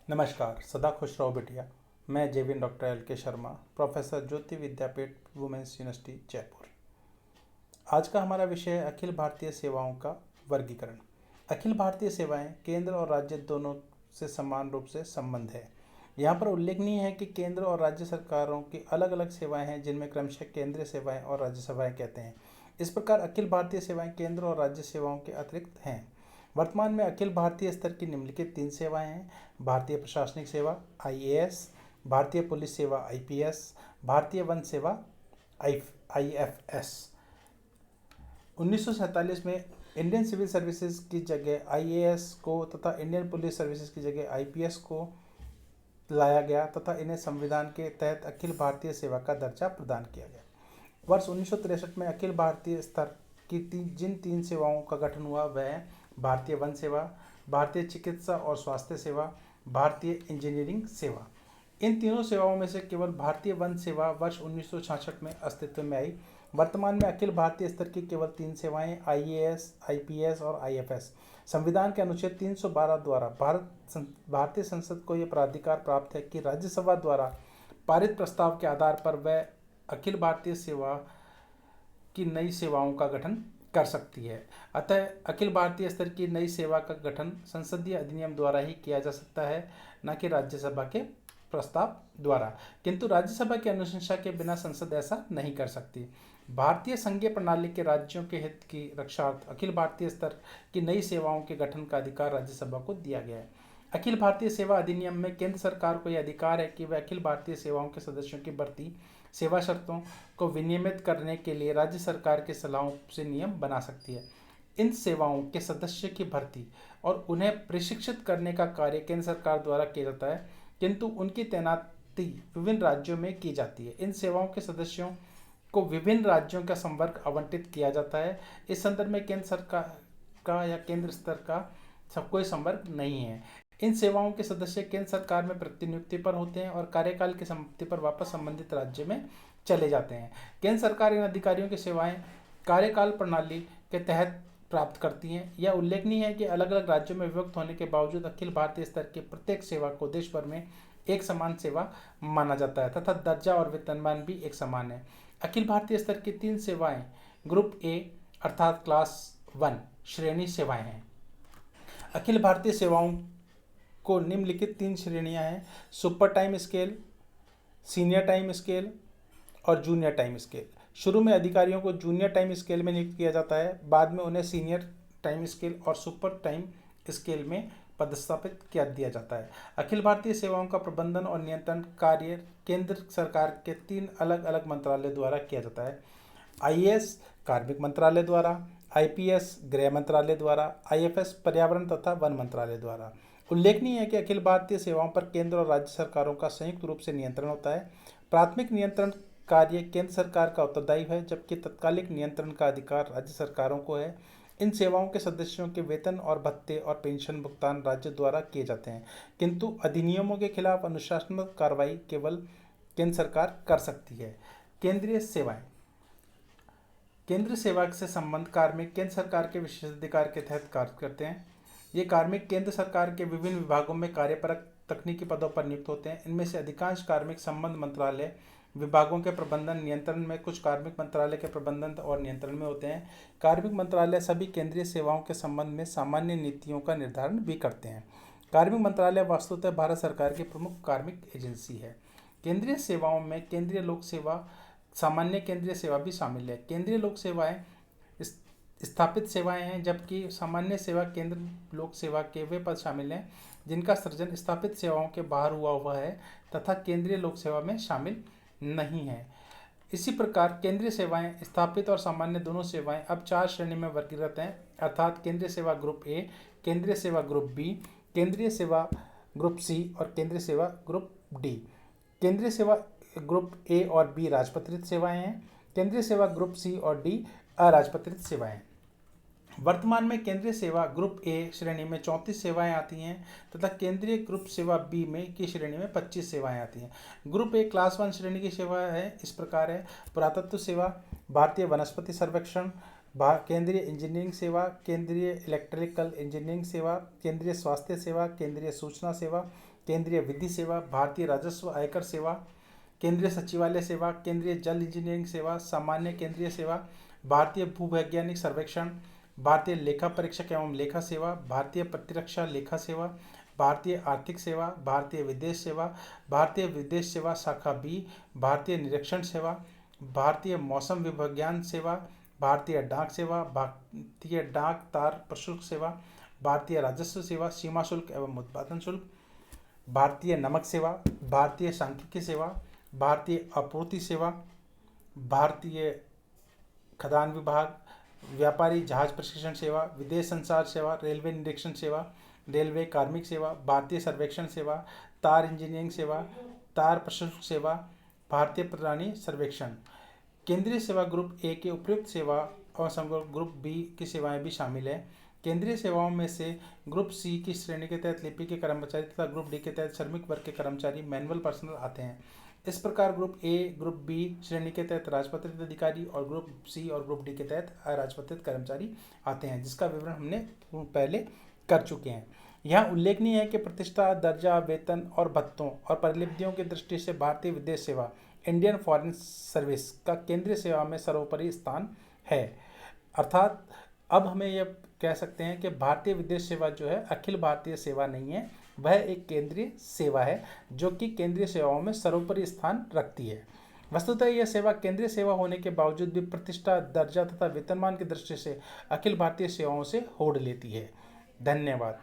नमस्कार, सदा खुश रहो बिटिया। मैं जेविन डॉक्टर एल के शर्मा, प्रोफेसर ज्योति विद्यापीठ वुमेन्स यूनिवर्सिटी जयपुर। आज का हमारा विषय है अखिल भारतीय सेवाओं का वर्गीकरण। अखिल भारतीय सेवाएं केंद्र और राज्य दोनों से समान रूप से संबंध है। यहाँ पर उल्लेखनीय है कि केंद्र और राज्य सरकारों की अलग अलग सेवाएं हैं, जिनमें क्रमशः केंद्रीय सेवाएं और राज्य सेवाएं कहते हैं। इस प्रकार अखिल भारतीय सेवाएं केंद्र और राज्य सेवाओं के अतिरिक्त हैं। वर्तमान में अखिल भारतीय स्तर की निम्नलिखित 3 सेवाएं हैं: भारतीय प्रशासनिक सेवा आईएएस, भारतीय पुलिस सेवा आईपीएस, भारतीय वन सेवा आईएफएस। 1947 में इंडियन सिविल सर्विसेज की जगह आईएएस को तथा इंडियन पुलिस सर्विसेज की जगह आईपीएस को लाया गया तथा इन्हें संविधान के तहत अखिल भारतीय सेवा का दर्जा प्रदान किया गया। वर्ष 1963 में अखिल भारतीय स्तर की जिन 3 सेवाओं का गठन हुआ वह है भारतीय वन सेवा, भारतीय चिकित्सा और स्वास्थ्य सेवा, भारतीय इंजीनियरिंग सेवा। इन तीनों सेवाओं में से केवल भारतीय वन सेवा वर्ष 1966 में अस्तित्व में आई। वर्तमान में अखिल भारतीय स्तर की केवल 3 सेवाएं आईएएस, आईपीएस और आईएफएस। संविधान के अनुच्छेद 312 द्वारा भारतीय संसद को यह प्राधिकार प्राप्त है कि राज्यसभा द्वारा पारित प्रस्ताव के आधार पर वह अखिल भारतीय सेवा की नई सेवाओं का गठन कर सकती है। अतः अखिल भारतीय स्तर की नई सेवा का गठन संसदीय अधिनियम द्वारा ही किया जा सकता है, न कि राज्यसभा के प्रस्ताव द्वारा। किंतु राज्यसभा की अनुशंसा के बिना संसद ऐसा नहीं कर सकती। भारतीय संघीय प्रणाली के राज्यों के हित की रक्षार्थ अखिल भारतीय स्तर की नई सेवाओं के गठन का अधिकार राज्यसभा को दिया गया है। अखिल भारतीय सेवा अधिनियम में केंद्र सरकार को यह अधिकार है कि वह अखिल भारतीय सेवाओं के सदस्यों की भर्ती, सेवा शर्तों को विनियमित करने के लिए राज्य सरकार के सलाहों से नियम बना सकती है। इन सेवाओं के सदस्य की भर्ती और उन्हें प्रशिक्षित करने का कार्य केंद्र सरकार द्वारा किया जाता है, किंतु उनकी तैनाती विभिन्न राज्यों में की जाती है। इन सेवाओं के सदस्यों को विभिन्न राज्यों का संवर्ग आवंटित किया जाता है। इस संदर्भ में केंद्र सरकार का या केंद्र स्तर का सब कोई संवर्ग नहीं है। इन सेवाओं के सदस्य केंद्र सरकार में प्रतिनियुक्ति पर होते हैं और कार्यकाल की समाप्ति पर वापस संबंधित राज्य में चले जाते हैं। केंद्र सरकार इन अधिकारियों की सेवाएं कार्यकाल प्रणाली के तहत प्राप्त करती हैं। यह उल्लेखनीय है कि अलग अलग राज्यों में विभक्त होने के बावजूद अखिल भारतीय स्तर की प्रत्येक सेवा को देश भर में एक समान सेवा माना जाता है तथा दर्जा और वेतनमान भी एक समान है। अखिल भारतीय स्तर की 3 सेवाएं ग्रुप ए अर्थात क्लास 1 श्रेणी सेवाएं हैं। अखिल भारतीय सेवाओं को निम्नलिखित 3 श्रेणियां हैं: super time scale, senior time scale और जूनियर टाइम स्केल। शुरू में अधिकारियों को जूनियर टाइम स्केल में नियुक्त किया जाता है, बाद में उन्हें सीनियर टाइम स्केल और सुपर टाइम स्केल में पदस्थापित किया दिया जाता है। अखिल भारतीय सेवाओं का प्रबंधन और नियंत्रण कार्य केंद्र सरकार के 3 अलग अलग मंत्रालय द्वारा किया जाता है: आईएएस कार्मिक मंत्रालय द्वारा, आईपीएस गृह मंत्रालय द्वारा, आईएफएस पर्यावरण तथा वन मंत्रालय द्वारा। उल्लेखनीय है कि अखिल भारतीय सेवाओं पर केंद्र और राज्य सरकारों का संयुक्त रूप से नियंत्रण होता है। प्राथमिक नियंत्रण कार्य केंद्र सरकार का उत्तरदायित्व है, जबकि तत्कालिक नियंत्रण का अधिकार राज्य सरकारों को है। इन सेवाओं के सदस्यों के वेतन और भत्ते और पेंशन भुगतान राज्य द्वारा किए जाते हैं, किंतु अधिनियमों के खिलाफ अनुशासनात्मक कार्रवाई केवल केंद्र सरकार कर सकती है। केंद्रीय सेवाएं केंद्रीय सेवा से संबंध कार्मिक केंद्र सरकार के विशेषाधिकार के तहत कार्य करते हैं। ये कार्मिक केंद्र सरकार के विभिन्न विभागों में कार्यपरक तकनीकी पदों पर नियुक्त होते हैं। इनमें से अधिकांश कार्मिक संबंध मंत्रालय विभागों के प्रबंधन नियंत्रण में, कुछ कार्मिक मंत्रालय के प्रबंधन और नियंत्रण में होते हैं। कार्मिक मंत्रालय सभी केंद्रीय सेवाओं के संबंध में सामान्य नीतियों का निर्धारण भी करते हैं। कार्मिक मंत्रालय वास्तुतः भारत सरकार की प्रमुख कार्मिक एजेंसी है। केंद्रीय सेवाओं में केंद्रीय लोक सेवा, सामान्य केंद्रीय सेवा भी शामिल है। केंद्रीय लोक सेवाएं स्थापित सेवाएं हैं, जबकि सामान्य सेवा केंद्र लोक सेवा के वे पद शामिल हैं जिनका सृजन स्थापित सेवाओं के बाहर हुआ है तथा केंद्रीय लोक सेवा में शामिल नहीं है। इसी प्रकार केंद्रीय सेवाएं स्थापित और सामान्य दोनों सेवाएं अब 4 श्रेणी में वर्गीकृत हैं, अर्थात केंद्रीय सेवा ग्रुप ए, केंद्रीय सेवा ग्रुप बी, केंद्रीय सेवा ग्रुप सी और केंद्रीय सेवा ग्रुप डी। केंद्रीय सेवा ग्रुप ए और बी राजपत्रित सेवाएं हैं। केंद्रीय सेवा ग्रुप सी और डी अराजपत्रित सेवाएं। वर्तमान में केंद्रीय सेवा ग्रुप ए श्रेणी में 34 सेवाएं आती हैं तथा केंद्रीय ग्रुप सेवा बी में की श्रेणी में 25 सेवाएं आती हैं। ग्रुप ए क्लास 1 श्रेणी की सेवा है, इस प्रकार है: पुरातत्व सेवा, भारतीय वनस्पति सर्वेक्षण, केंद्रीय इंजीनियरिंग सेवा, केंद्रीय इलेक्ट्रिकल इंजीनियरिंग सेवा, केंद्रीय स्वास्थ्य सेवा, केंद्रीय सूचना सेवा, केंद्रीय विधि सेवा, भारतीय राजस्व आयकर सेवा, केंद्रीय सचिवालय सेवा, केंद्रीय जल इंजीनियरिंग सेवा, सामान्य केंद्रीय सेवा, भारतीय भूवैज्ञानिक सर्वेक्षण, भारतीय लेखा परीक्षक एवं लेखा सेवा, भारतीय प्रतिरक्षा लेखा सेवा, भारतीय आर्थिक सेवा, भारतीय विदेश सेवा शाखा बी, भारतीय निरीक्षण सेवा, भारतीय मौसम विज्ञान सेवा, भारतीय डाक सेवा, भारतीय डाक तार प्रशुल्क सेवा, भारतीय राजस्व सेवा, सीमा शुल्क एवं उत्पादन शुल्क, भारतीय नमक सेवा, भारतीय सांख्यिकी सेवा, भारतीय आपूर्ति सेवा, भारतीय खदान विभाग, व्यापारी जहाज प्रशिक्षण सेवा, विदेश संचार सेवा, रेलवे निरीक्षण सेवा, रेलवे कार्मिक सेवा, भारतीय सर्वेक्षण सेवा, तार इंजीनियरिंग सेवा, तार प्रशुल्क सेवा, भारतीय प्रणाली सर्वेक्षण। केंद्रीय सेवा ग्रुप ए के उपयुक्त सेवा और समग्र ग्रुप बी की सेवाएं भी शामिल है। केंद्रीय सेवाओं में से ग्रुप सी की श्रेणी के तहत लिपि के कर्मचारी तथा ग्रुप डी के तहत श्रमिक वर्ग के कर्मचारी मैनुअल पर्सनल आते हैं। इस प्रकार ग्रुप ए ग्रुप बी श्रेणी के तहत राजपत्रित अधिकारी और ग्रुप सी और ग्रुप डी के तहत अराजपत्रित कर्मचारी आते हैं, जिसका विवरण हमने पहले कर चुके हैं। यहाँ उल्लेखनीय है कि प्रतिष्ठा, दर्जा, वेतन और भत्तों और परिलिपियों की दृष्टि से भारतीय विदेश सेवा इंडियन फॉरेन सर्विस का केंद्रीय सेवा में सर्वोपरि स्थान है। अर्थात अब हमें यह कह सकते हैं कि भारतीय विदेश सेवा जो है अखिल भारतीय सेवा नहीं है, वह एक केंद्रीय सेवा है जो कि केंद्रीय सेवाओं में सर्वोपरि स्थान रखती है। वस्तुतः यह सेवा केंद्रीय सेवा होने के बावजूद भी प्रतिष्ठा, दर्जा तथा वेतनमान की दृष्टि से अखिल भारतीय सेवाओं से होड़ लेती है। धन्यवाद।